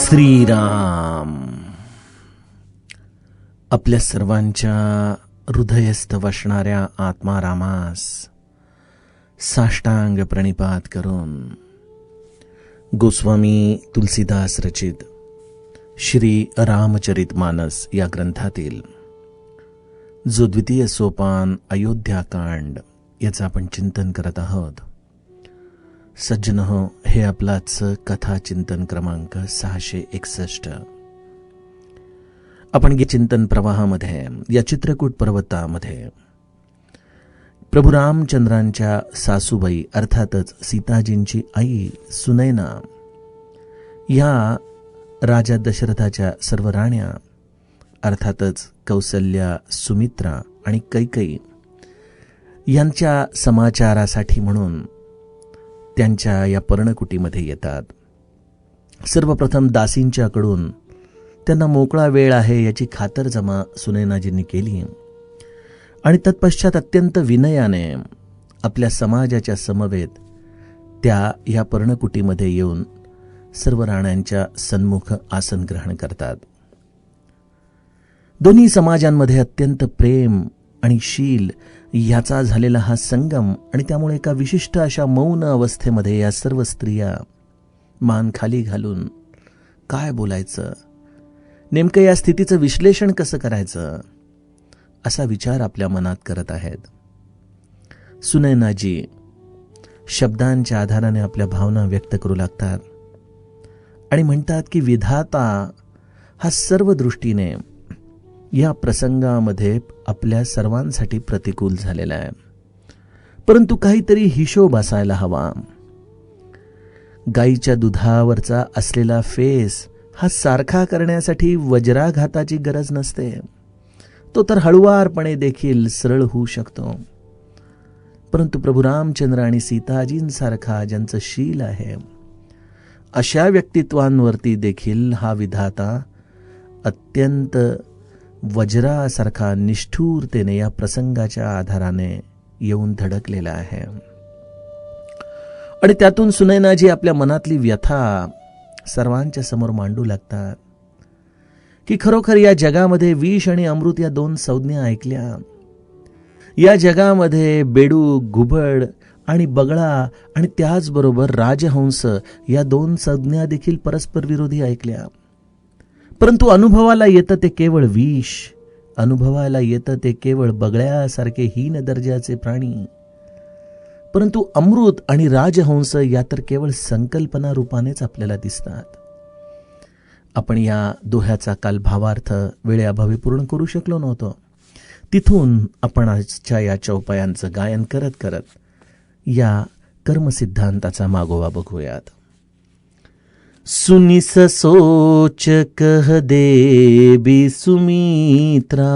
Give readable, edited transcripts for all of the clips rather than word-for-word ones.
श्रीराम. आपल्या सर्वांच्या हृदयस्थ वसणाऱ्या आत्मारामास साष्टांग प्रणिपात करून गोस्वामी तुलसीदास रचित श्री रामचरितमानस या ग्रंथातील जो द्वितीय सोपान अयोध्याकांड याचं आपण चिंतन करत आहोत. सज्जन हो, हे आपलाच कथा चिंतन क्रमांक 661. आपण या चिंतन प्रवाहामध्ये या चित्रकूट पर्वतामध्ये प्रभू रामचंद्रांच्या सासूबाई अर्थातच सीताजींची आई सुनैना या राजा दशरथाच्या सर्व राण्या अर्थातच कौसल्या, सुमित्रा आणि कैकेयी यांच्या समाचारासाठी म्हणून त्यांच्या या पर्णकुटीमध्ये येतात. सर्वप्रथम दासींच्याकडून त्यांना मोकळा वेळ आहे याची खातरजमा सुनैनाजींनी केली आणि तत्पश्चात अत्यंत विनयाने आपल्या समाजाच्या समवेत त्या या पर्णकुटीमध्ये येऊन सर्व राण्यांच्या सन्मुख आसन ग्रहण करतात. दोन्ही समाजांमध्ये अत्यंत प्रेम आणि शील याचा झालेला हा संगम आणि त्यामुळे एका विशिष्ट अशा मौन अवस्थेमध्ये या सर्व स्त्रिया मान खाली घालून काय बोलायचं, नेमकं या स्थितीचं विश्लेषण कसं करायचं असा विचार आपल्या मनात करत आहेत. सुनैनाजी शब्दांच्या आधाराने आपल्या भावना व्यक्त करू लागतात आणि म्हणतात की विधाता हा सर्व दृष्टीने या प्रसंगामध्ये आपल्या सर्वांसाठी प्रतिकूल झालेला आहे, परंतु काहीतरी हिशोब असायला हवा. गाईच्या दुधावरचा असलेला फेस हा सारखा करण्यासाठी वज्राघाताची गरज नसते, तो तर हळुवारपणे देखील सरळ होऊ शकतो. परंतु प्रभू रामचंद्र आणि सीताजींसारखा ज्यांचं शील आहे अशा व्यक्तित्वांवरती देखील हा विधाता अत्यंत वज्रासारखा निष्ठुरतेने या प्रसंगाच्या आधाराने येऊन धडकलेला आहे. आणि त्यातून सुनैनाजी आपल्या मनातली व्यथा सर्वांच्या समोर मांडू लागतात की खरोखर या जगामध्ये विष आणि अमृत या दोन संज्ञा ऐकल्या, या जगामध्ये बेडूक, घुबड आणि बगळा आणि त्याचबरोबर राजहंस या दोन संज्ञा देखील परस्पर विरोधी ऐकल्या, परंतु अनुभवाला येतं ते केवळ विष, अनुभवाला येतं ते केवळ बगळ्यासारखे हीन दर्जाचे प्राणी, परंतु अमृत आणि राजहंस या तर केवळ संकल्पना रूपानेच आपल्याला दिसतात. आपण या दोह्याचा काल भावार्थ वेळेअभावी पूर्ण करू शकलो नव्हतो. तिथून आपण आजच्या या चौपायांचं गायन करत करत या कर्मसिद्धांताचा मागोवा बघूयात. सुनिस सोच कह दे बी सुमित्रा,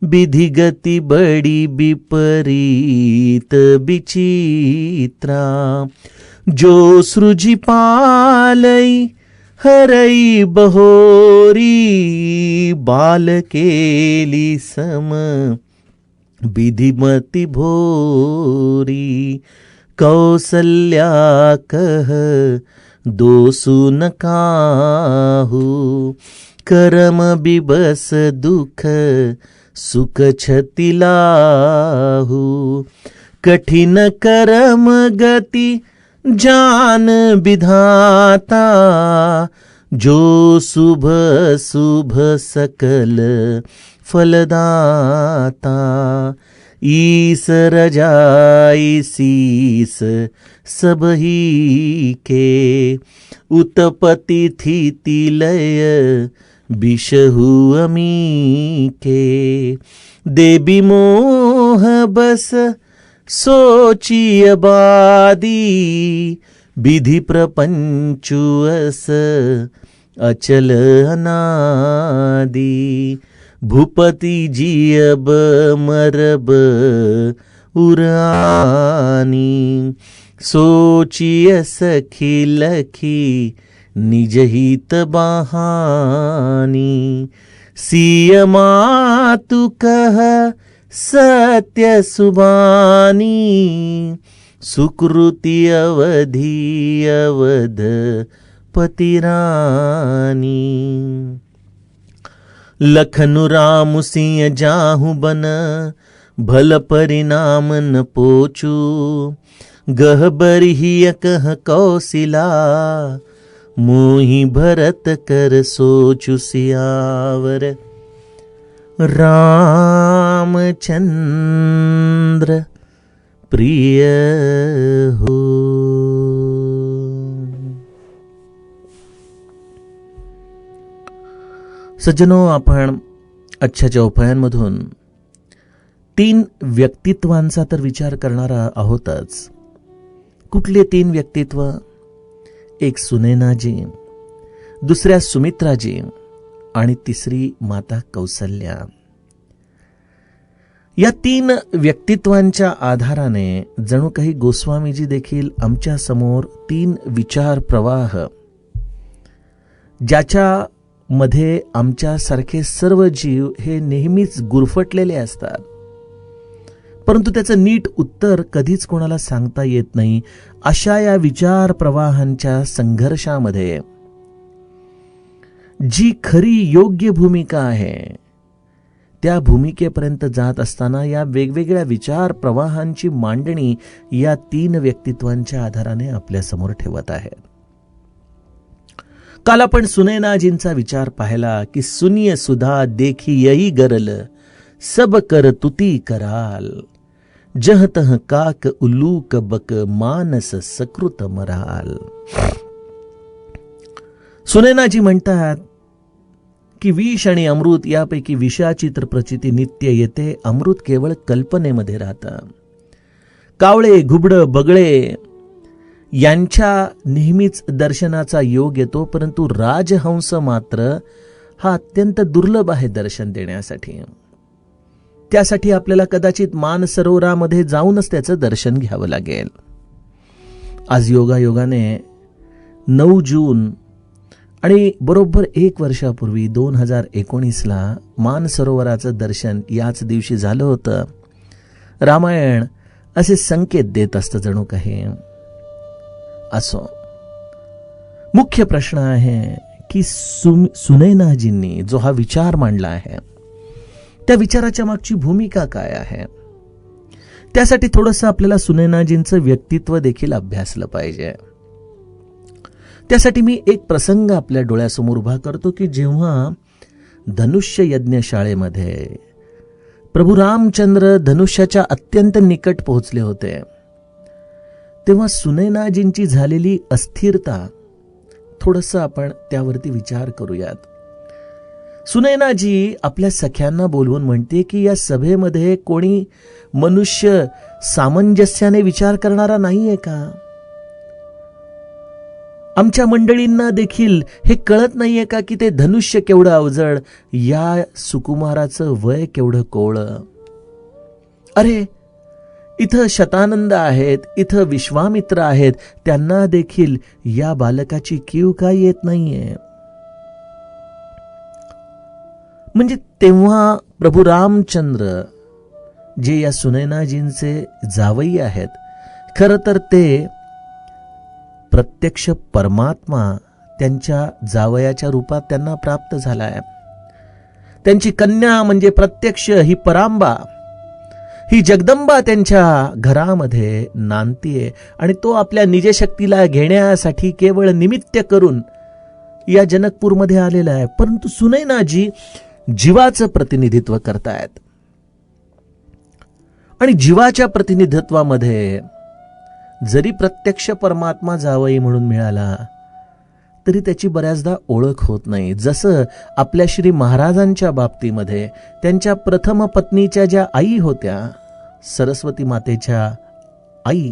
विधि गति बड़ी विपरीत विचित्रा, जो सृजि पालई हरई बहोरी, बाल केली सम विधिमति भोरी, कौसल्या कह दोसु न काहू, करम बिबस दुख सुख छतिलाहू, कठिन करम गति जान विधाता, जो शुभ शुभ सकल फलदाता, ईस रजाई शीस सब ही के, उत्पत्ति थी लय बिषहु अमी के, देवी मोह बस सोची अबादी, विधि प्रपंचु अस अचल अनादि, भूपति जी अब मरब उरानी, सोचिय सखी लखी निज हित बहानी, सिय मातु कह सत्य सुबानी, सुकृति अवधि अवध द्रौपदी रानी। लखनु राम सिंह जाहु बन, भल परिणाम न पोचू। गहबरिहिय कह कौशिला, मोहि भरत कर सोचु सियावर। रामचंद्र प्रिय हो। सज्जनो, आपण आजच्या चौपायांमधून 3 व्यक्तित्वांचा तर विचार करणार आहोतच. कुठले 3 व्यक्तित्व? एक सुनैनाजी, दुसऱ्या सुमित्राजी आणि तिसरी माता कौसल्या. या 3 व्यक्तित्वांच्या आधाराने जणू काही गोस्वामीजी देखील आमच्या समोर 3 विचार प्रवाह, ज्याच्या मध्ये आमच्यासारखे सर्व जीव हे नेहमीच गुरफटलेले असतात, परंतु त्याचं नीट उत्तर कधीच कोणाला सांगता येत नाही. अशा या विचार प्रवाहांच्या संघर्षामध्ये जी खरी योग्य भूमिका आहे, त्या भूमिकेपर्यंत जात असताना या वेगवेगळ्या विचार प्रवाहांची मांडणी या 3 व्यक्तित्वांच्या आधाराने आपल्यासमोर ठेवत आहे. काल आपण सुनैनाजींचा विचार पाहिला की सुनिय सुधा देखी यही गरल, सब कर तुती कराल. जह तह काक उल्लूक बक, मानस सकृत मराल. सुनैनाजी म्हणतात की विष आणि अमृत यापैकी विषाची तर प्रचिती नित्य येते, अमृत केवळ कल्पनेमध्ये राहतं. कावळे, घुबड, बगळे यांच्या नेहमीच दर्शनाचा योग येतो, परंतु राजहंस मात्र हा अत्यंत दुर्लभ आहे दर्शन देण्यासाठी. त्यासाठी आपल्याला कदाचित मानसरोवरामध्ये जाऊनच त्याचं दर्शन घ्यावं लागेल. आज योगायोगाने 9 जून आणि बरोबर 1 वर्षापूर्वी 2019ला मानसरोवराचं दर्शन याच दिवशी झालं होतं. रामायण असे संकेत देत असतं जणू काही. असो, मुख्य प्रश्न आहे की सुनैनाजींनी जो हा विचार मांडला आहे, त्या विचाराच्या मागची भूमिका काय आहे? त्यासाठी थोडंसं आपल्याला सुनैनाजींचं व्यक्तित्व देखील अभ्यासलं पाहिजे. त्यासाठी मी एक प्रसंग आपल्या डोळ्यासमोर उभा करतो की जेव्हा धनुष्य यज्ञशाळेमध्ये प्रभू रामचंद्र धनुष्याच्या अत्यंत निकट पोहोचले होते, तेव्हा सुनैनाजींची झालेली अस्थिरता, थोडंसं आपण त्यावरती विचार करूयात. सुनैनाजी आपल्या सख्यांना बोलवून म्हणते की या सभेमध्ये कोणी मनुष्य सामंजस्याने विचार करणारा नाहीये का? आमच्या मंडळींना देखील हे कळत नाहीये का की ते धनुष्य केवढं अवजड, या सुकुमाराचं वय केवढं कोवळं. अरे, इथं शतानंद आहेत, इथं विश्वामित्र आहेत, त्यांना देखील या बालकाची कीव का येत नाहीये? म्हणजे तेव्हा प्रभू रामचंद्र जे या सुनैनाजींचे जावई आहेत, खरं तर ते प्रत्यक्ष परमात्मा त्यांच्या जावयाच्या रूपात त्यांना प्राप्त झालाय. त्यांची कन्या म्हणजे प्रत्यक्ष ही परांबा, ही जगदंबा त्यांच्या घरामध्ये नांदतीये आणि तो आपल्या निजशक्तीला घेण्यासाठी केवळ निमित्त करून या जनकपूरमध्ये आलेला आहे. परंतु सुनैनाजी जीवाचं प्रतिनिधित्व करतायत आणि जीवाच्या प्रतिनिधित्वामध्ये जरी प्रत्यक्ष परमात्मा जावई म्हणून मिळाला तरी त्याची बऱ्याचदा ओळख होत नाही. जसं आपल्या श्री महाराजांच्या बाबतीमध्ये त्यांच्या प्रथम पत्नीच्या ज्या आई होत्या, सरस्वती मातेच्या आई,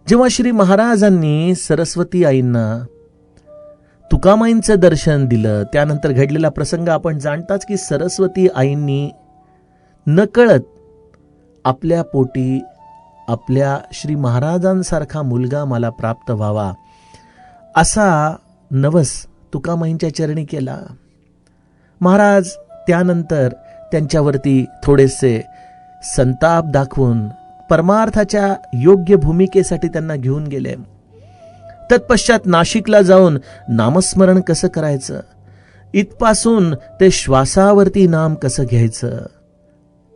जेव्हा श्री महाराजांनी सरस्वती आईंना तुकामाईंचं दर्शन दिलं, त्यानंतर घडलेला प्रसंग आपण जाणताच की सरस्वती आईंनी नकळत आपल्या पोटी आपल्या श्री महाराजांसारखा मुलगा मला प्राप्त व्हावा असा नवस तुकामाईंच्या चरणी केला. महाराज त्यानंतर त्यांच्यावरती थोडेसे संताप दाखवून परमार्थाच्या योग्य भूमिकेसाठी त्यांना घेऊन गेले. तत्पश्चात नाशिकला जाऊन नामस्मरण कसं करायचं, इथपासून ते श्वासावरती नाम कसं घ्यायचं,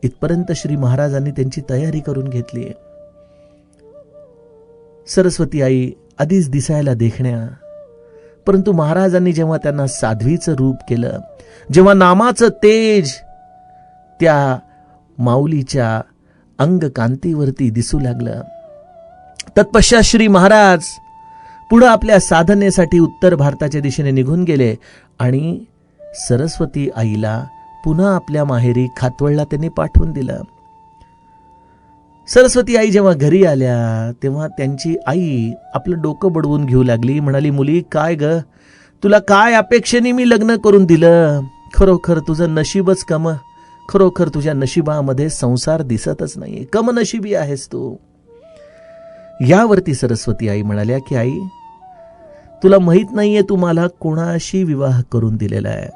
इथपर्यंत श्री महाराजांनी त्यांची तयारी करून घेतली. सरस्वती आई आधीच दिसायला देखण्या, परंतु महाराजांनी जेव्हा त्यांना साध्वीचं रूप केलं, जेव्हा नामाचं तेज त्या माऊलीच्या अंगकांतीवरती दिसू लागलं, तत्पश्चात श्री महाराज पुढे आपल्या साधनेसाठी उत्तर भारताच्या दिशेने निघून गेले आणि सरस्वती आईला पुन्हा आपल्या माहेरी खातवळला त्यांनी पाठवून दिलं. सरस्वती आई जेव्हा घरी आल्या तेव्हा त्यांची आई आपलं डोकं बडवून घेऊ लागली. म्हणाली, मुली काय ग, तुला काय अपेक्षेने मी लग्न करून दिलं? खरोखर तुझं नशीबच कम, खरोखर तुझ्या नशिबामध्ये संसार दिसतच नाही, कम नशिबी आहेस तू. यावरती सरस्वती आई म्हणाल्या की आई, तुला माहित नाहीये तू मला कोणाशी विवाह करून दिलेला आहे.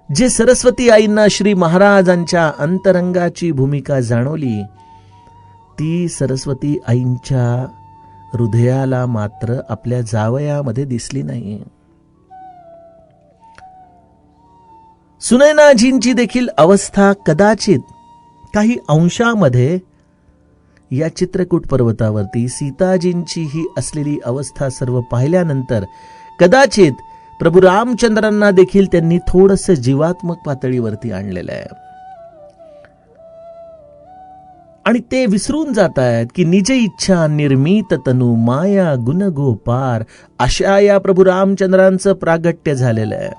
जे सरस्वती आईंना श्री महाराजांच्या अंतरंगाची भूमिका जाणवली, ती सरस्वती आईंच्या हृदयाला मात्र आपल्या जावयामध्ये दिसली नाही. सुनैनाजींची देखील अवस्था कदाचित काही अंशामध्ये या चित्रकूट पर्वतावरती सीताजींची ही असलेली अवस्था सर्व पाहिल्यानंतर कदाचित प्रभू रामचंद्रांना देखील त्यांनी थोडंसं जीवात्मक पातळीवरती आणलेलं आहे. आणि ते विसरून जात आहेत की निज इच्छा निर्मित तनु माया गुण गोपार, अशा या प्रभू रामचंद्रांचं प्रागट्य झालेलं आहे.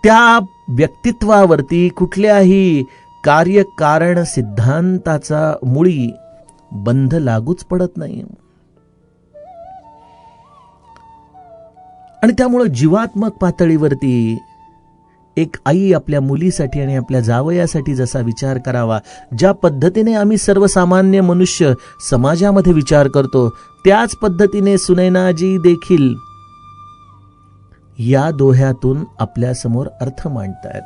त्या व्यक्तित्वावरती कुठल्याही कार्यकारण सिद्धांताचा मुळी बंध लागूच पडत नाही. आणि त्यामुळे जीवात्मक पातळीवरती एक आई आपल्या मुलीसाठी आणि आपल्या जावयासाठी जसा विचार करावा, ज्या पद्धतीने आम्ही सर्वसामान्य मनुष्य समाजामध्ये विचार करतो, त्याच पद्धतीने सुनैनाजी देखील या दोह्यातून आपल्या समोर अर्थ मांडतायत.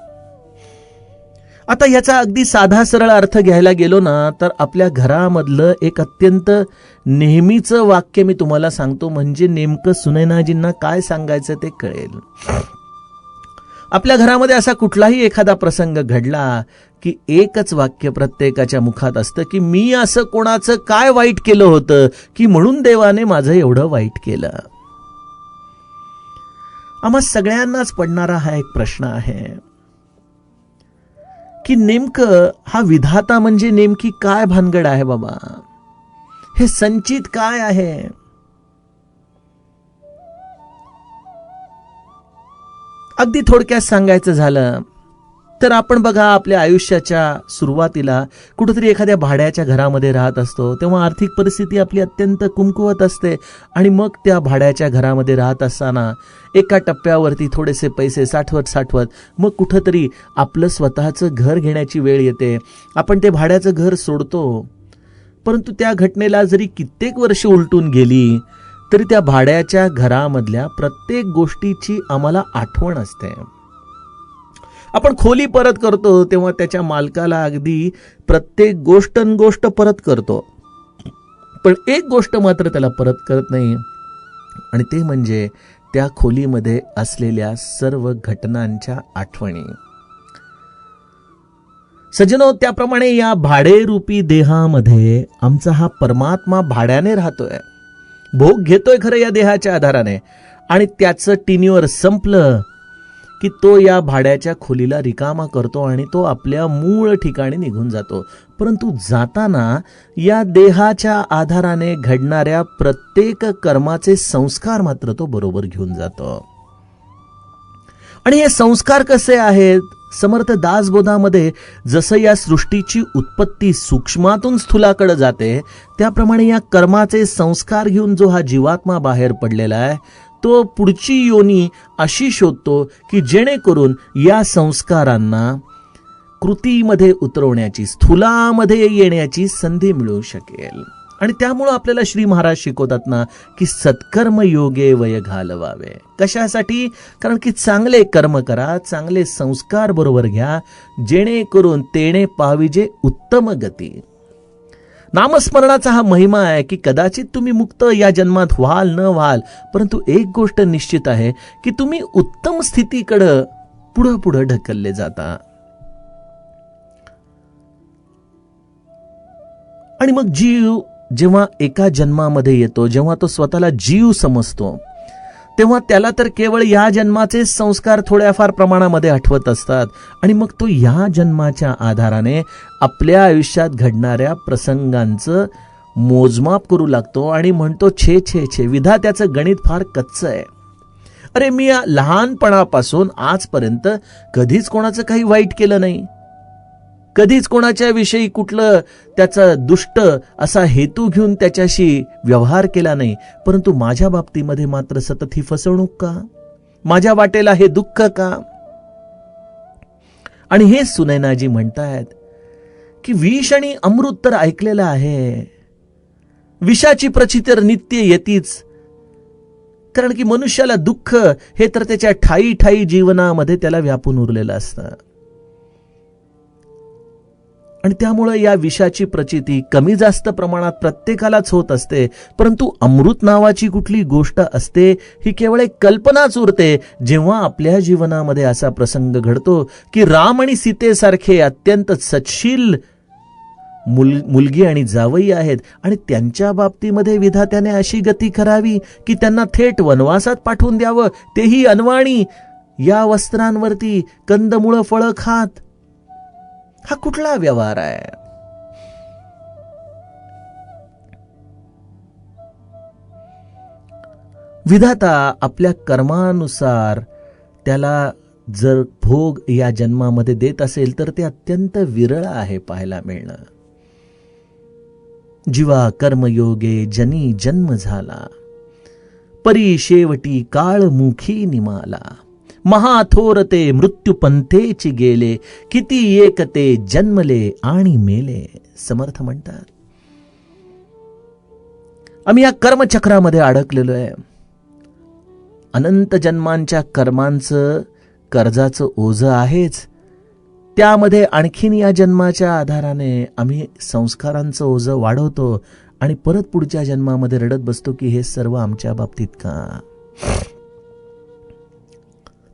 आता याचा अगदी साधा सरळ अर्थ घ्यायला गेलो ना, तर आपल्या घरामधलं एक अत्यंत नेहमीचं वाक्य मी तुम्हाला सांगतो, म्हणजे नेमकं सुनैनाजींना काय सांगायचं ते कळेल. आपल्या घरामध्ये असा कुठलाही एखादा प्रसंग घडला की एकच वाक्य प्रत्येकाच्या मुखात असतं की मी असं कोणाचं काय वाईट केलं होतं की म्हणून देवाने माझं एवढं वाईट केलं. आम्हा सगळ्यांनाच पडणारा हा एक प्रश्न आहे की नेमकं हा विधाता म्हणजे नेमकी काय भानगड आहे बाबा, हे संचित काय आहे. अगदी थोडक्यात सांगायचं झालं तर आपण बघा, आपल्या आयुष्याच्या सुरुवातीला कुठेतरी एखाद्या भाड्याच्या घरामध्ये राहत असतो, तेव्हा आर्थिक परिस्थिती आपली अत्यंत कुमकुवत असते आणि मग त्या भाड्याच्या घरामध्ये राहत असताना एका टप्प्यावरती थोडेसे पैसे साठवत मग कुठंतरी आपलं स्वतःचं घर घेण्याची वेळ येते. आपण ते भाड्याचं घर सोडतो, परंतु त्या घटनेला जरी कित्येक वर्ष उलटून गेली तरी त्या भाड्याच्या घरामधल्या प्रत्येक गोष्टीची आम्हाला आठवण असते. आपण खोली परत करतो तेव्हा त्याच्या मालकाला अगदी प्रत्येक गोष्ट परत करतो, पण एक गोष्ट मात्र त्याला परत करत नाही, आणि ते म्हणजे त्या खोलीमध्ये असलेल्या सर्व घटनांच्या आठवणी. सज्जनो, त्याप्रमाणे या भाडेरूपी देहामध्ये आमचा हा परमात्मा भाड्याने राहतोय, भोग घेतोय खरं या देहाच्या आधाराने, आणि त्याचं टिन्युअर संपलं की तो या भाड्याच्या खोलीला रिकामा करतो आणि तो आपल्या मूळ ठिकाणी निघून जातो. परंतु जाताना या देहाच्या आधाराने घडणाऱ्या प्रत्येक कर्माचे संस्कार मात्र तो बरोबर घेऊन जातो. आणि हे संस्कार कसे आहेत? समर्थ दासबोधामध्ये जसं या सृष्टीची उत्पत्ती सूक्ष्मातून स्थूलाकडे जाते, त्याप्रमाणे या कर्माचे संस्कार घेऊन जो हा जीवात्मा बाहेर पडलेला आहे, तो पुढची योनी अशी शोधतो की जेणेकरून या संस्कारांना कृतीमध्ये उतरवण्याची, स्थूलामध्ये येण्याची संधी मिळू शकेल. आणि त्यामुळं आपल्याला श्री महाराज शिकवतात ना की सत्कर्म योगे वय घालवावे. कशासाठी? कारण की चांगले कर्म करा, चांगले संस्कार बरोबर घ्या, जेणेकरून तेणे पाविजे उत्तम गती. नामस्मरणाचा हा महिमा आहे की कदाचित तुम्ही मुक्त या जन्मात व्हाल न व्हाल, परंतु एक गोष्ट निश्चित आहे की तुम्ही उत्तम स्थितीकडे पुढं पुढं ढकलले जाता. आणि मग जीव जेव्हा एका जन्मामध्ये येतो, जेव्हा तो स्वतःला जीव समजतो, तेव्हा त्याला तर केवळ या जन्माचे संस्कार थोड्याफार प्रमाणामध्ये आठवत असतात. आणि मग तो या जन्माच्या आधाराने आपल्या आयुष्यात घडणाऱ्या प्रसंगांचं मोजमाप करू लागतो आणि म्हणतो, छे छे छे, विधात्याचं गणित फार कच्चं आहे. अरे, मी या लहानपणापासून आजपर्यंत कधीच कोणाचं काही वाईट केलं नाही, कधीच कोणाच्या विषयी कुठलं त्याचा दुष्ट असा हेतू घेऊन त्याच्याशी व्यवहार केला नाही, परंतु माझ्या बाबतीमध्ये मात्र सतत ही फसवणूक का? माझ्या वाटेला हे दुःख का? आणि हे सुनैनाजी म्हणतायत की विष आणि अमृत तर ऐकलेलं आहे, विषाची प्रचिती तर नित्य येतीच. कारण की मनुष्याला दुःख हे तर त्याच्या ठायी ठायी जीवनामध्ये त्याला व्यापून उरलेलं असतं. आणि त्यामुळे या विषाची प्रचिती कमी जास्त प्रमाणात प्रत्येकालाच होत असते, परंतु अमृत नावाची कुठली गोष्ट असते ही केवळ एक कल्पनाच उरते जेव्हा आपल्या जीवनामध्ये असा प्रसंग घडतो की राम आणि सीतेसारखे अत्यंत सत्शील मुलगी आणि जावई आहेत आणि त्यांच्या बाबतीमध्ये विधात्याने अशी गती करावी की त्यांना थेट वनवासात पाठवून द्यावं, तेही अनवाणी, या वस्त्रांवरती कंदमुळं फळं खात. हा कुठला व्यवहार आहे? विधाता आपल्या कर्मानुसार त्याला जर भोग या जन्मामध्ये देत असेल तर ते अत्यंत विरळ आहे पाहायला मिळणं. जीवा कर्मयोगे जनी जन्म झाला, परी शेवटी काळ मुखी निमाला, महाथोरते मृत्यूपंथेची गेले, किती एकते जन्मले आणि मेले. समर्थ म्हणतात, आम्ही या कर्मचक्रामध्ये अडकलेलो आहे. अनंत जन्मांच्या कर्मांचं कर्जाचं ओझं आहेच, त्यामध्ये आणखीन या जन्माच्या आधाराने आम्ही संस्कारांचं ओझं वाढवतो आणि परत पुढच्या जन्मामध्ये रडत बसतो की हे सर्व आमच्या बाबतीत का?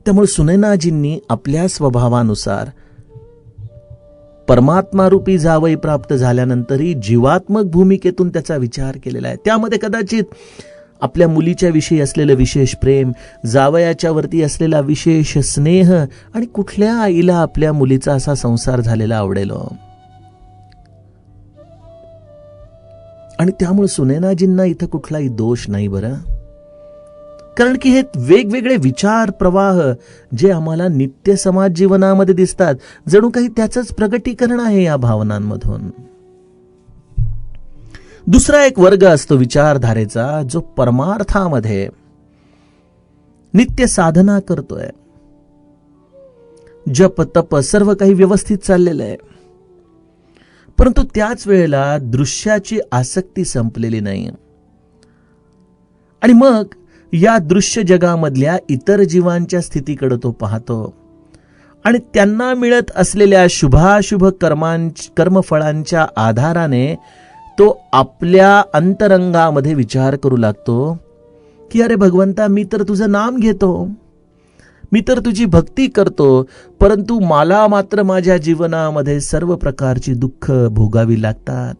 त्यामुळे सुनैनाजींनी आपल्या स्वभावानुसार परमात्मारूपी जावई प्राप्त झाल्यानंतरही जीवात्मक भूमिकेतून त्याचा विचार केलेला आहे. त्यामध्ये कदाचित आपल्या मुलीच्या विषयी असलेलं विशेष प्रेम, जावयाच्या वरती असलेला विशेष स्नेह आणि कुठल्या आईला आपल्या मुलीचा असा संसार झालेला आवडेल. आणि त्यामुळे सुनैनाजींना इथं कुठलाही दोष नाही बरं, कारण की हे वेगवेगळे विचार प्रवाह जे आम्हाला नित्य समाज जीवनामध्ये दिसतात, जणू काही त्याचंच प्रगटीकरण आहे या भावनांमधून. दुसरा एक वर्ग असतो विचारधारेचा, जो परमार्थामध्ये नित्य साधना करतोय, जप तप सर्व काही व्यवस्थित चाललेलं आहे, परंतु त्याच वेळेला दृश्याची आसक्ती संपलेली नाही. आणि मग या दृश्य जगामधल्या इतर जीवांच्या स्थितीकडे तो पाहतो आणि त्यांना मिळत असलेल्या शुभाशुभ कर्मफळांच्या आधाराने तो आपल्या अंतरंगामध्ये विचार करू लागतो की अरे भगवंता, मी तर तुझं नाम घेतो, मी तर तुझी भक्ती करतो, परंतु मला मात्र माझ्या जीवनामध्ये सर्व प्रकारची दुःख भोगावी लागतात.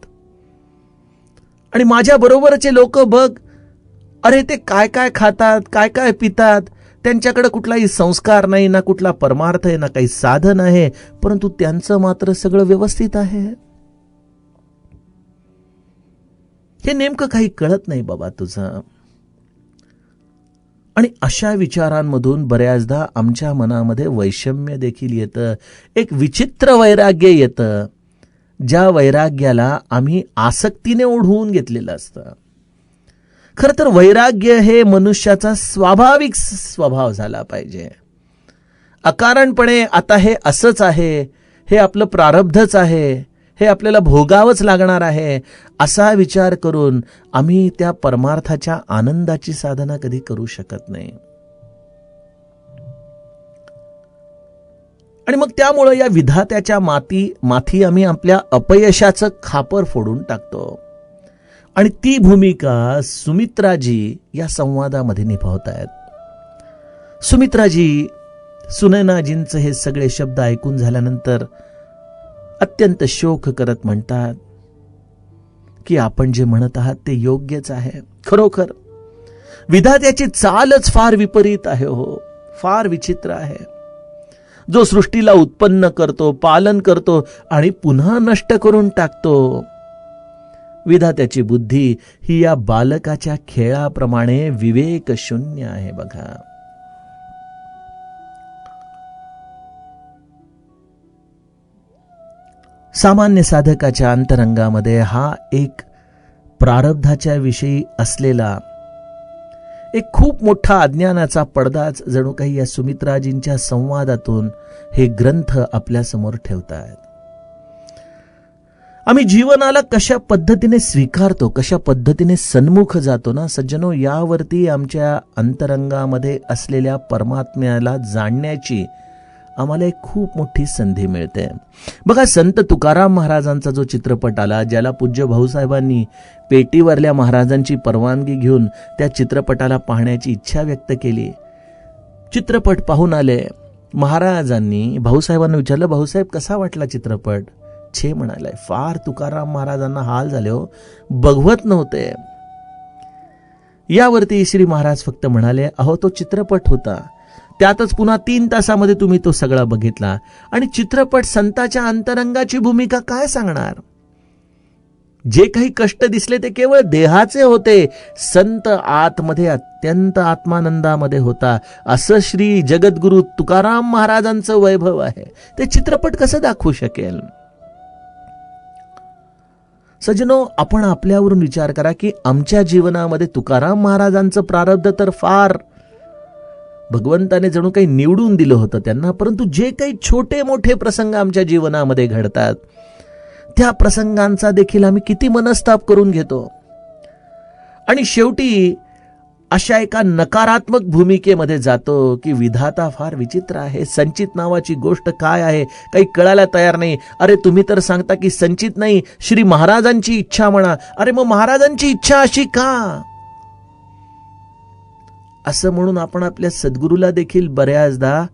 आणि माझ्या बरोबरचे लोक बघ, अरे ते काय काय खातात, काय काय पितात, त्यांच्याकडे कुठलाही संस्कार नाही, ना कुठला परमार्थ आहे, ना काही साधन आहे, परंतु त्यांचं मात्र सगळं व्यवस्थित आहे. हे नेमकं काही कळत नाही बाबा तुझं. आणि अशा विचारांमधून बऱ्याचदा आमच्या मनामध्ये वैषम्य देखील येतं, एक विचित्र वैराग्य येतं, ज्या वैराग्याला आम्ही आसक्तीने ओढवून घेतलेलं असतं. खरं तर वैराग्य हे मनुष्याचा स्वाभाविक स्वभाव झाला पाहिजे. अकारणपणे आता हे असंच आहे, हे आपलं प्रारब्धच आहे, हे आपल्याला भोगावंच लागणार आहे, असा विचार करून आम्ही त्या परमार्थाच्या आनंदाची साधना कधी करू शकत नाही. आणि मग त्यामुळं या विधात्याच्या माथी आम्ही आपल्या अपयशाचं खापर फोडून टाकतो. आणि ती भूमिका सुमित्राजी या संवादामध्ये निभावतायत. सुमित्राजी सुनैनाजींचं हे सगळे शब्द ऐकून झाल्यानंतर अत्यंत शोक करत म्हणतात की आपण जे म्हणत आहात ते योग्यच आहे. खरोखर विधात्याची चालच फार विपरीत आहे हो, फार विचित्र आहे. जो सृष्टीला उत्पन्न करतो, पालन करतो आणि पुन्हा नष्ट करून टाकतो. विधात्याची बुद्धी ही या बालकाच्या खेळाप्रमाणे विवेक शून्य आहे बघा. सामान्य साधकाच्या अंतरंगामध्ये हा एक प्रारब्धाच्या विषयी असलेला एक खूप मोठा अज्ञानाचा पडदाच जणू काही या सुमित्राजींच्या संवादातून हे ग्रंथ आपल्या समोर ठेवतात. आम्ही जीवनाला कशा पद्धतीने स्वीकारतो, कशा पद्धतीने सन्मुख जातो ना सज्जनो, यावरती आमच्या अंतरंगामध्ये असलेल्या परमात्म्याला जाणण्याची आम्हाला एक खूप मोठी संधी मिळते. बघा, संत तुकाराम महाराजांचा जो चित्रपट आला, ज्याला पूज्य भाऊसाहेबांनी पेटीवरल्या महाराजांची परवानगी घेऊन त्या चित्रपटाला पाहण्याची इच्छा व्यक्त केली. चित्रपट पाहून आले. महाराजांनी भाऊसाहेबांना विचारलं, भाऊसाहेब कसा वाटला चित्रपट? छे म्हणालाय, फार तुकाराम महाराजांना हाल झाले हो, बघवत नव्हते. यावरती श्री महाराज फक्त म्हणाले, अहो तो चित्रपट होता, त्यातच पुन्हा 3 तासामध्ये तुम्ही तो सगळा बघितला. आणि चित्रपट संताच्या अंतरंगाची भूमिका काय सांगणार? जे काही कष्ट दिसले ते केवळ देहाचे होते. संत आतमध्ये अत्यंत आत्मानंदामध्ये होता, असं श्री जगद्गुरु तुकाराम महाराजांचं वैभव आहे. ते चित्रपट कसं दाखवू शकेल? सज्जनो, आपण आपल्यावरून विचार करा की आमच्या जीवनामध्ये तुकाराम महाराजांचं प्रारब्ध तर फार भगवंताने जणू काही निवडून दिलं होतं त्यांना. परंतु जे काही छोटे मोठे प्रसंग आमच्या जीवनामध्ये घडतात, त्या प्रसंगांचा देखील आम्ही किती मनस्ताप करून घेतो. आणि शेवटी अशा एका नकारात्मक भूमिकेमध्ये जातो की विधाता फार विचित्र आहे. संचित नावाची गोष्ट काय आहे काही कळायला तयार नाही. अरे तुम्ही तर सांगता की संचित नाही, श्री महाराजांची इच्छा म्हणा. अरे मग महाराजांची इच्छा अशी का? असं म्हणून आपण आपल्या सद्गुरूला देखील बऱ्याचदा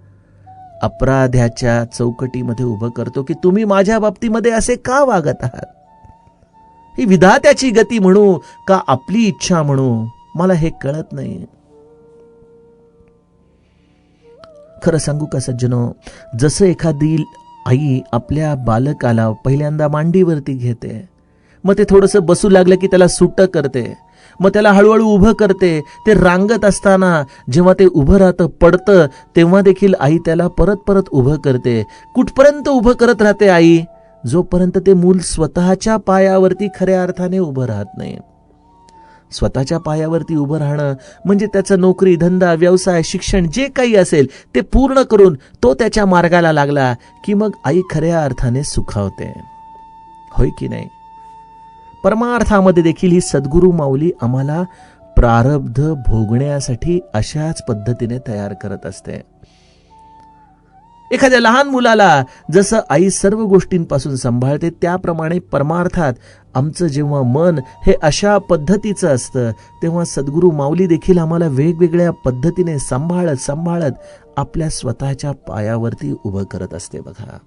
अपराध्याच्या चौकटीमध्ये उभं करतो की तुम्ही माझ्या बाबतीमध्ये असे का वागत आहात? ही विधात्याची गती म्हणू का आपली इच्छा म्हणू, मला हे कळत नाही. खरं सांगू का सज्जनो, जसं एखादी आई आपल्या बालकाला पहिल्यांदा मांडीवरती घेते, मग ते थोडंसं बसू लागलं की त्याला सुट्ट करते, मग त्याला हळूहळू उभं करते. ते रांगत असताना जेव्हा ते उभं राहतं, पडतं, तेव्हा देखील आई त्याला परत परत उभं करते. कुठपर्यंत उभं करत राहते आई? जोपर्यंत ते मूल स्वतःच्या पायावरती खऱ्या अर्थाने उभं राहत नाही. स्वतःच्या पायावरती उभं राहणं म्हणजे त्याचं नोकरी, धंदा, व्यवसाय, शिक्षण जे काही असेल ते पूर्ण करून तो त्याच्या मार्गाला लागला की मग आई खऱ्या अर्थाने सुखावते. होय की नाही? परमार्थामध्ये देखील ही सद्गुरू माऊली आम्हाला प्रारब्ध भोगण्यासाठी अशाच पद्धतीने तयार करत असते. एखाद्या लहान मुलाला जसं आई सर्व गोष्टींपासून सांभाळते, त्याप्रमाणे परमार्थात आमचं जेव्हा मन हे अशा पद्धतीचं असतं, तेव्हा सद्गुरू माऊली देखील आम्हाला वेगवेगळ्या पद्धतीने सांभाळत आपल्या स्वतःच्या पायावरती उभं करत असते बघा.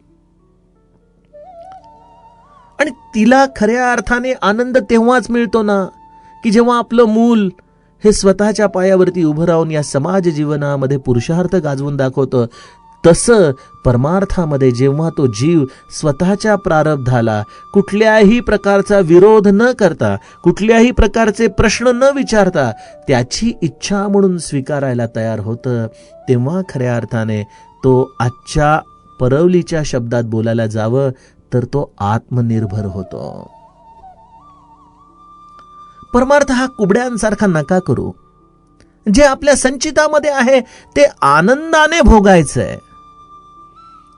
आणि तिला खऱ्या अर्थाने आनंद तेव्हाच मिळतो ना की जेव्हा आपलं मूल हे स्वतःच्या पायावरती उभं राहून या समाज जीवनामध्ये पुरुषार्थ गाजवून दाखवतं. तसं परमार्थामध्ये जेव्हा तो जीव स्वतःच्या प्रारब्धाला कुठल्याही प्रकारचा विरोध न करता, कुठल्याही प्रकारचे प्रश्न न विचारता त्याची इच्छा म्हणून स्वीकारायला तयार होतं, तेव्हा खऱ्या अर्थाने तो आजच्या परवलीच्या शब्दात बोलायला जावं तर तो आत्मनिर्भर होतो. परमार्थ हा कुबड्यांसारखा नका करू. जे आपल्या संचितामध्ये आहे ते आनंदाने भोगायचंय.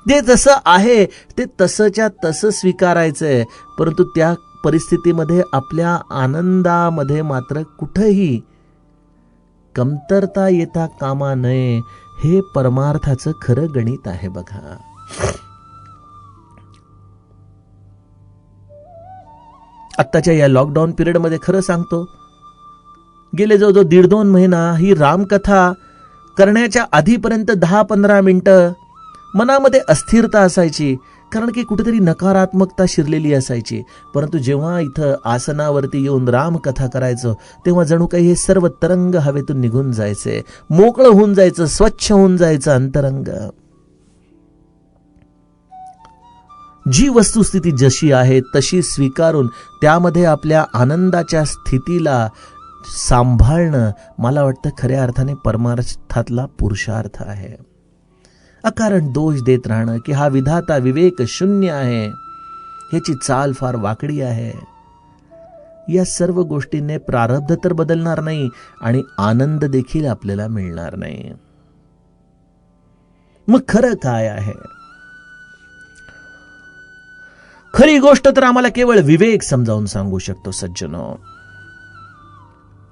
जे जसं आहे ते तसंच्या तसं स्वीकारायचंय. परंतु त्या परिस्थितीमध्ये आपल्या आनंदामध्ये मात्र कुठेही कमतरता येता कामा नये. हे परमार्थाचं खरं गणित आहे बघा. आत्ताच्या या लॉकडाऊन पिरियडमध्ये खरं सांगतो, गेले जवळजवळ 1.5-2 महिना ही रामकथा करण्याच्या आधीपर्यंत 10-15 मिनिटं मनामध्ये अस्थिरता असायची, कारण की कुठेतरी नकारात्मकता शिरलेली असायची. परंतु जेव्हा इथं आसनावरती येऊन रामकथा करायचो तेव्हा जणू काही हे सर्व तरंग हवेतून निघून जायचे, मोकळं होऊन जायचं, स्वच्छ होऊन जायचं अंतरंग. जी वस्तुस्थिती जशी आहे तशी स्वीकारून त्यामध्ये आपल्या आनंदाच्या स्थितीला सांभाळणं, मला वाटतं खऱ्या अर्थाने परमार्थातला पुरुषार्थ आहे. अकारण दोष देत राहणं की हा विधाता विवेक शून्य आहे, ह्याची चाल फार वाकडी आहे, या सर्व गोष्टींनी प्रारब्ध तर बदलणार नाही आणि आनंद देखील आपल्याला मिळणार नाही. मग खरं काय आहे? खरी गोष्ट तर आम्हाला केवळ विवेक समजावून सांगू शकतो सज्जनो,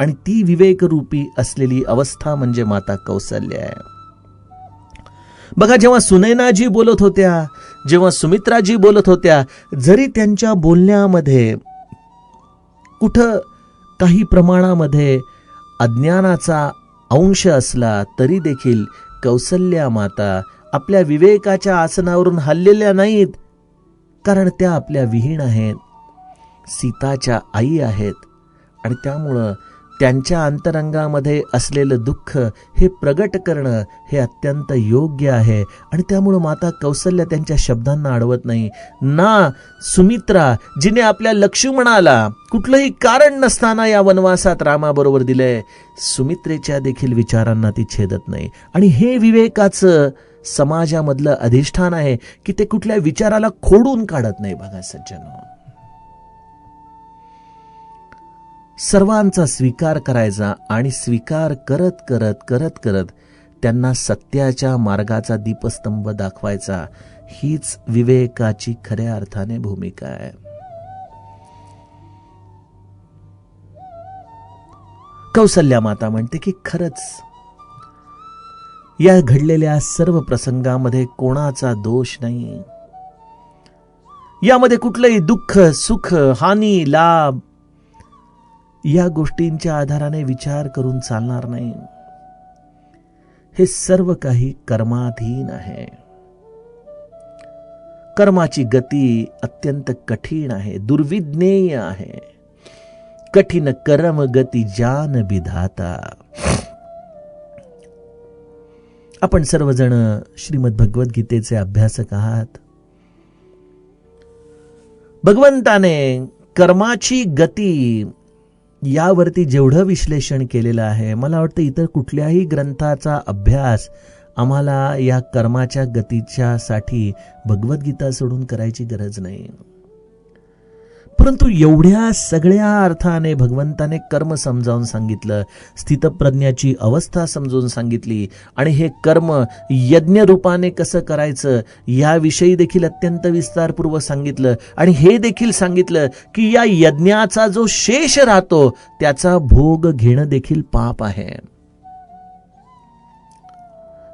आणि ती विवेकरूपी असलेली अवस्था म्हणजे माता कौसल्य आहे. बघा, जेव्हा सुनैनाजी बोलत होत्या, जेव्हा सुमित्राजी बोलत होत्या, जरी त्यांच्या बोलण्यामध्ये कुठं काही प्रमाणामध्ये अज्ञानाचा अंश असला तरी देखील कौसल्या माता आपल्या विवेकाच्या आसनावरून हललेल्या नाहीत, कारण त्या आपल्या विहीण आहेत, सीताच्या आई आहेत, आणि त्यामुळं त्यांच्या अंतरंगामध्ये असलेलं दुःख हे प्रगट करणं हे अत्यंत योग्य आहे. आणि त्यामुळं माता कौसल्या त्यांच्या शब्दांना अडवत नाही. ना सुमित्रा, जिने आपल्या लक्ष्मणाला कुठलंही कारण नसताना या वनवासात रामाबरोबर दिलंय, सुमित्रेच्या देखील विचारांना ती छेदत नाही. आणि हे विवेकाचं समाजामधलं अधिष्ठान आहे की ते कुठल्या विचाराला खोडून काढत नाही. बघा सज्जनो, सर्वांचा स्वीकार करायचा आणि स्वीकार करत करत करत करत त्यांना सत्याच्या मार्गाचा दीपस्तंभ दाखवायचा, हीच विवेकाची खऱ्या अर्थाने भूमिका आहे. कौसल्या माता म्हणते की खरंच या घडलेल्या सर्व प्रसंगामध्ये कोणाचा दोष नाही, यामध्ये कुठलंही दुःख, सुख, हानी, लाभ या गोष्टींच्या आधाराने विचार करून चालणार नाही. हे सर्व काही कर्माधीन आहे. कर्माची गती अत्यंत कठीण आहे, दुर्विज्ञेय आहे. कठीण कर्म गती जान विधाता. आपण सर्वजण श्रीमद भगवद्गीतेचे अभ्यासक आहात. भगवंताने कर्माची गती यावरती जेवढं विश्लेषण केलेलं आहे, मला वाटतं इतर कुठल्याही ग्रंथाचा अभ्यास आम्हाला या कर्माच्या गतीच्या साठी भगवद्गीता सोडून करायची गरज नाही. परंतु एवढ्या सगळ्या अर्थाने भगवंताने कर्म समजावून सांगितलं, स्थितप्रज्ञाची अवस्था समजून सांगितली, आणि हे कर्म यज्ञ रूपाने कसं करायचं याविषयी देखील अत्यंत विस्तारपूर्वक सांगितलं. आणि हे देखील सांगितलं की या यज्ञाचा जो शेष राहतो त्याचा भोग घेणं देखील पाप आहे.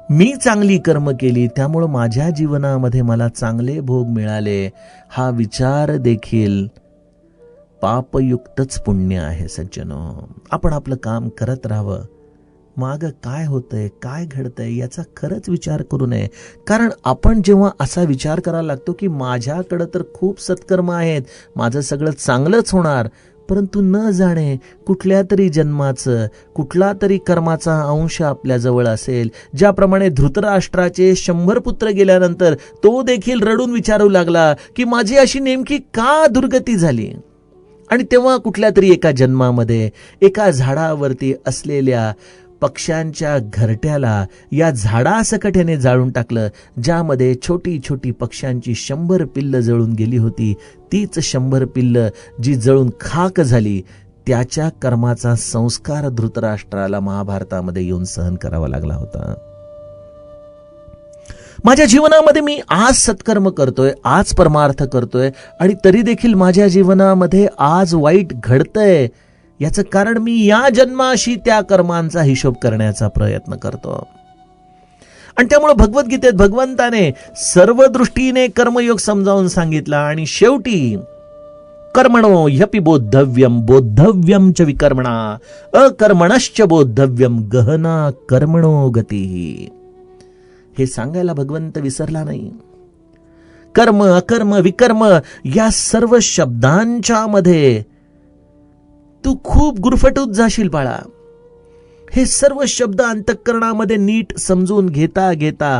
मी चांगली कर्म केली त्यामुळे माझ्या जीवनामध्ये मला चांगले भोग मिळाले, हा विचार देखील पापयुक्तच पुण्य आहे. सज्जनो, आपण आपलं काम करत राहावं, मागं काय होतंय, काय घडतंय याचा खरंच विचार करू नये. कारण आपण जेव्हा असा विचार करायला लागतो की माझ्याकडं तर खूप सत्कर्म आहेत, माझं सगळं चांगलंच होणार, परंतु न जाणे कुठल्या तरी जन्माचं कुठला तरी कर्माचा अंश आपल्या जवळ असेल. ज्याप्रमाणे धृतराष्ट्राचे 100 पुत्र गेल्यानंतर तो देखील रडून विचारू लागला की माझी अशी नेमकी का दुर्गती झाली. आणि तेव्हा कुठल्या तरी एका जन्मामध्ये एका झाडावरती असलेल्या पक्ष्यांच्या घरट्याला या झाडासकट याने जाळून टाकलं, ज्यामध्ये छोटी छोटी पक्ष्यांची 100 पिल्लं जळून गेली होती. तीच 100 पिल्लं जी जळून खाक झाली, त्याच्या कर्माचा संस्कार धृतराष्ट्राला महाभारतामध्ये येऊन सहन करावा लागला होता. माझ्या जीवनामध्ये मी आज सत्कर्म करतोय, आज परमार्थ करतोय, आणि तरी देखील माझ्या जीवनामध्ये आज वाईट घडतंय, याचं कारण मी या जन्माशी त्या कर्मांचा हिशोब करण्याचा प्रयत्न करतो. आणि त्यामुळे भगवद्गीतेत भगवंताने सर्व दृष्टीने कर्मयोग समजावून सांगितला आणि शेवटी कर्मणो ह्यपि बोद्धव्यम बोद्धव्यम च विकर्मणा अकर्मणश्च बोद्धव्यम गहना कर्मणो गती. हे सांगायला भगवंत विसरला नाही. कर्म अकर्म विकर्म या सर्व शब्दांच्या मध्ये तू खूप गुरफटून जाशील बाळा. हे सर्व शब्द अंतःकरणामध्ये नीट समजून घेता घेता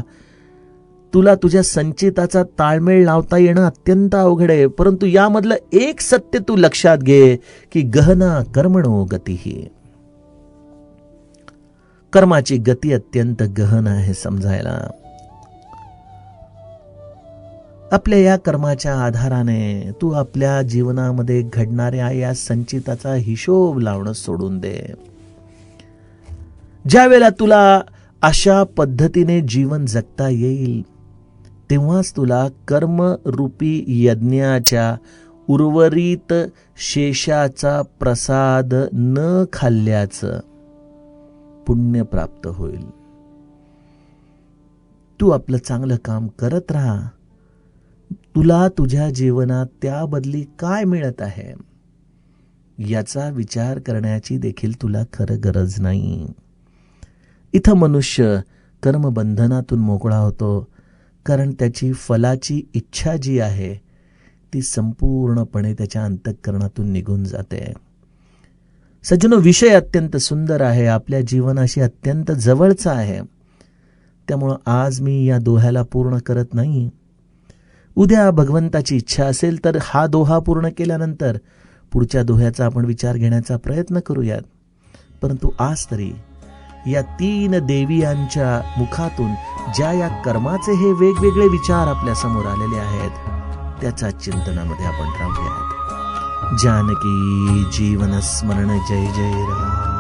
तुला तुझ्या संचिताचा ताळमेळ लावता येणं अत्यंत अवघड आहे. परंतु यामधलं एक सत्य तू लक्षात घे की गहना कर्मणो गती. कर्माची गती अत्यंत गहन आहे समजायला. आपल्या या कर्माच्या आधाराने तू आपल्या जीवनामध्ये घडणाऱ्या या संचिताचा हिशोब लावणं सोडून दे. ज्या वेळेला तुला अशा पद्धतीने जीवन जगता येईल तेव्हाच तुला कर्मरूपी यज्ञाच्या उर्वरित शेषाचा प्रसाद न खाल्ल्याचं पुण्य प्राप्त होईल. तू आपलं चांगलं काम करत राहा. तुला तुझ्या जीवनात त्या बदली काय मिळत आहे याचा विचार करण्याची देखील तुला खरं गरज नाही. इथं मनुष्य कर्मबंधनातून मोकळा होतो कारण त्याची फलाची इच्छा जी आहे ती संपूर्णपणे त्याच्या अंतःकरणातून निघून जाते. सज्जनो, विषय अत्यंत सुंदर आहे, आपल्या जीवनाशी अत्यंत जवळचा आहे. त्यामुळं आज मी या दोह्याला पूर्ण करत नाही. उद्या भगवंताची इच्छा असेल तर हा दोहा पूर्ण केल्यानंतर पुढच्या दोह्याचा आपण विचार घेण्याचा प्रयत्न करूयात. परंतु आज तरी या 3 देवियांच्या मुखातून ज्या या कर्माचे हे वेगवेगळे विचार आपल्या समोर आलेले आहेत त्याच्या चिंतनामध्ये आपण राहूयात. जानकी जीवन स्मरण जय जय राम.